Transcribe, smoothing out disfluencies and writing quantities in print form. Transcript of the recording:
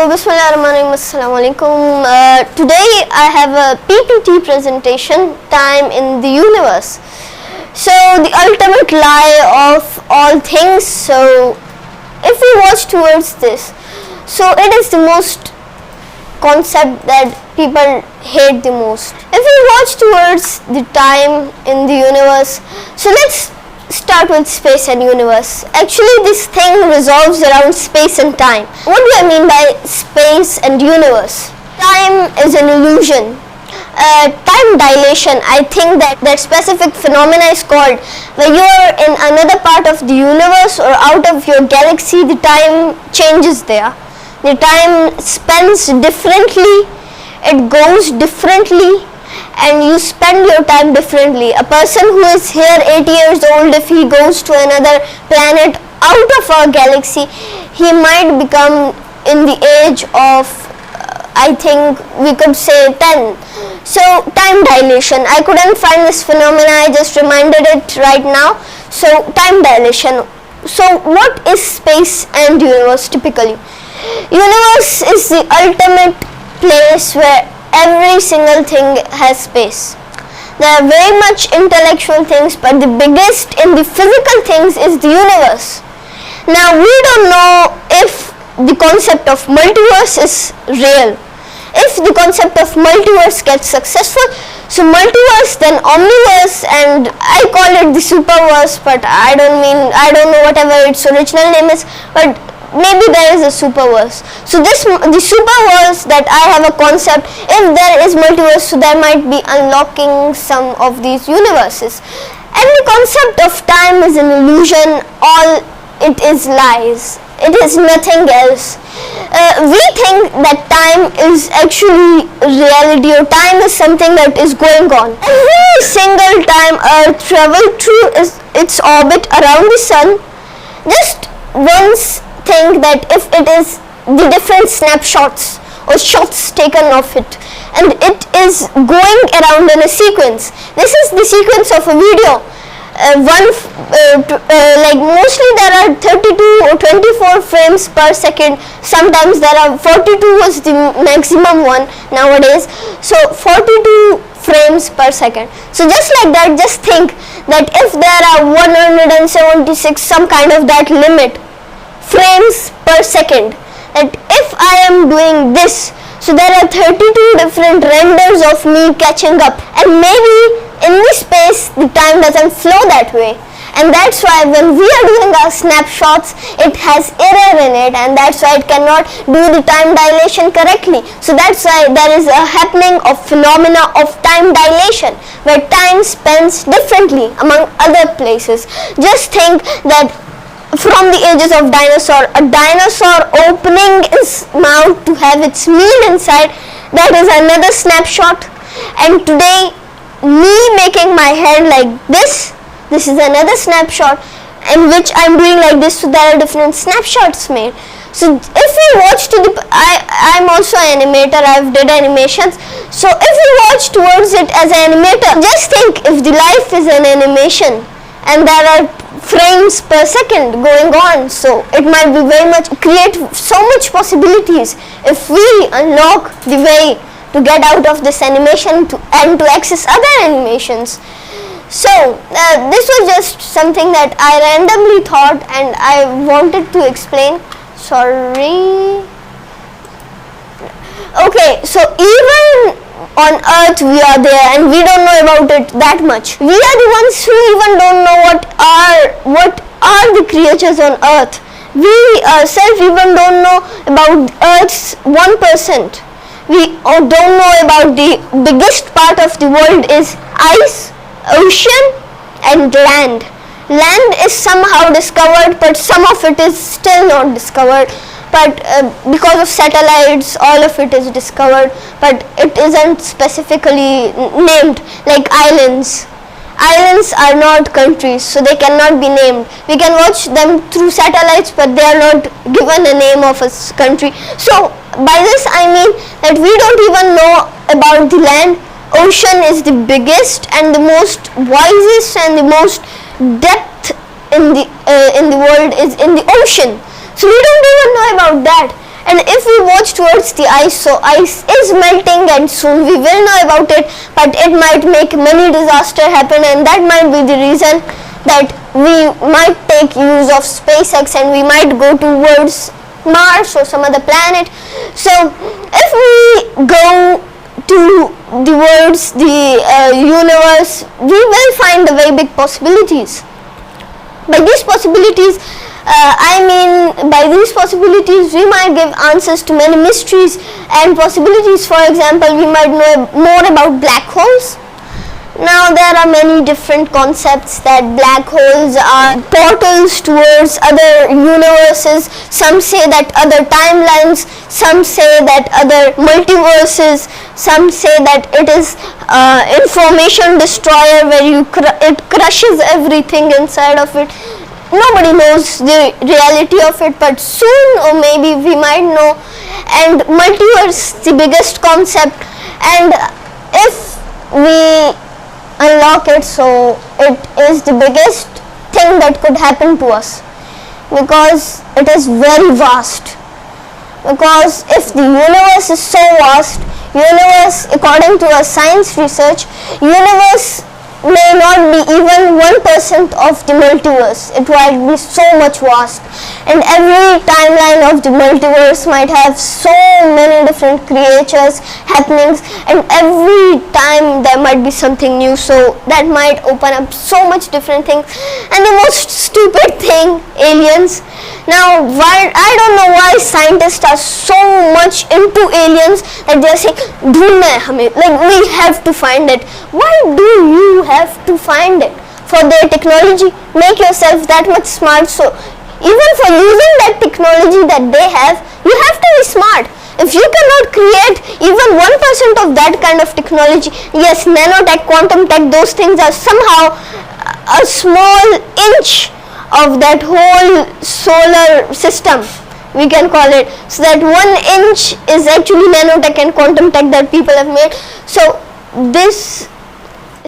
Bismillahirrahmanirrahim. Assalamu alaikum. Today I have a PPT presentation, Time in the Universe. So the ultimate lie of all things. So if we watch towards this, so it is the most concept that people hate the most. If we watch towards the time in the universe, so let's start with space and universe. Actually, this thing revolves around space and time. What do I mean by space and universe? Time is an illusion. Time dilation, I think that specific phenomena is called where you are in another part of the universe or out of your galaxy, the time changes there. The time spends differently, it goes differently, and you spend your time differently. A person who is here 8 years old, if he goes to another planet out of our galaxy, he might become in the age of I think we could say 10. So time dilation, I couldn't find this phenomena, I just reminded it right now. So time dilation. So what is space and universe typically? Universe is the ultimate place where every single thing has space. There are very much intellectual things, but the biggest in the physical things is the universe. Now we don't know if the concept of multiverse is real. If the concept of multiverse gets successful, so multiverse, then omniverse, and I call it the superverse, but I don't know whatever its original name is, but maybe there is a superverse. So the superverse that I have a concept, if there is multiverse, so there might be unlocking some of these universes. And the concept of time is an illusion, all it is lies. It is nothing else. We think that time is actually reality, or time is something that is going on. Every single time Earth travels through its orbit around the sun, just once think that if it is the different snapshots or shots taken of it, and it is going around in a sequence. This is the sequence of a video. Like mostly there are 32 or 24 frames per second. Sometimes there are 42 was the maximum one nowadays. So 42 frames per second. So just like that, just think that if there are 176 some kind of that limit frames per second, that if I am doing this, so there are 32 different renders of me catching up, and maybe in this space the time doesn't flow that way, and that's why when we are doing our snapshots it has error in it, and that's why it cannot do the time dilation correctly. So that's why there is a happening of phenomena of time dilation where time spends differently among other places. Just think that from the ages of dinosaur, a dinosaur opening its mouth to have its meal inside, that is another snapshot. And today me making my hand like this is another snapshot, in which I am doing like this, so there are different snapshots made. So if we watch to the, I am also an animator, I have did animations. So if we watch towards it as an animator, just think if the life is an animation and there are frames per second going on, so it might be very much create so much possibilities if we unlock the way to get out of this animation and to access other animations. So this was just something that I randomly thought and I wanted to explain. Sorry. Okay, so even on Earth we are there and we don't know about it that much. We are the ones who even don't know what are the creatures on Earth. We ourselves even don't know about Earth's 1%. We don't know about the biggest part of the world is ice, ocean and land. Land is somehow discovered, but some of it is still not discovered. But because of satellites, all of it is discovered, but it isn't specifically named, like islands. Islands are not countries, so they cannot be named. We can watch them through satellites, but they are not given a name of a country. So by this I mean that we don't even know about the land. Ocean is the biggest and the most wisest and the most depth in the world is in the ocean. So we don't even know about that. And if we watch towards the ice, so ice is melting and soon we will know about it, but it might make many disasters happen, and that might be the reason that we might take use of SpaceX and we might go towards Mars or some other planet. So if we go towards the universe, we will find the very big possibilities. By these possibilities, by these possibilities we might give answers to many mysteries and possibilities. For example, we might know more about black holes. Now there are many different concepts that black holes are portals towards other universes. Some say that other timelines, some say that other multiverses, some say that it is information destroyer where it crushes everything inside of it. Nobody knows the reality of it, but soon or maybe we might know. And multiverse, the biggest concept, and if we unlock it, so it is the biggest thing that could happen to us, because it is very vast. Because if the universe is so vast, according to a science research, universe may not be even 1% of the multiverse. It might be so much vast, and every timeline of the multiverse might have so many different creatures, happenings, and every time there might be something new, so that might open up so much different things. And the most stupid thing, aliens. Now I don't know why scientists are so much into aliens that they are saying ढूंढना है हमें, like we have to find it. Why do you have to find it? For their technology, make yourself that much smart, so even for using that technology that they have, you have to be smart. If you cannot create even 1% of that kind of technology, yes, nanotech, quantum tech, those things are somehow a small inch of that whole solar system, we can call it. So that 1 inch is actually nanotech and quantum tech that people have made. So this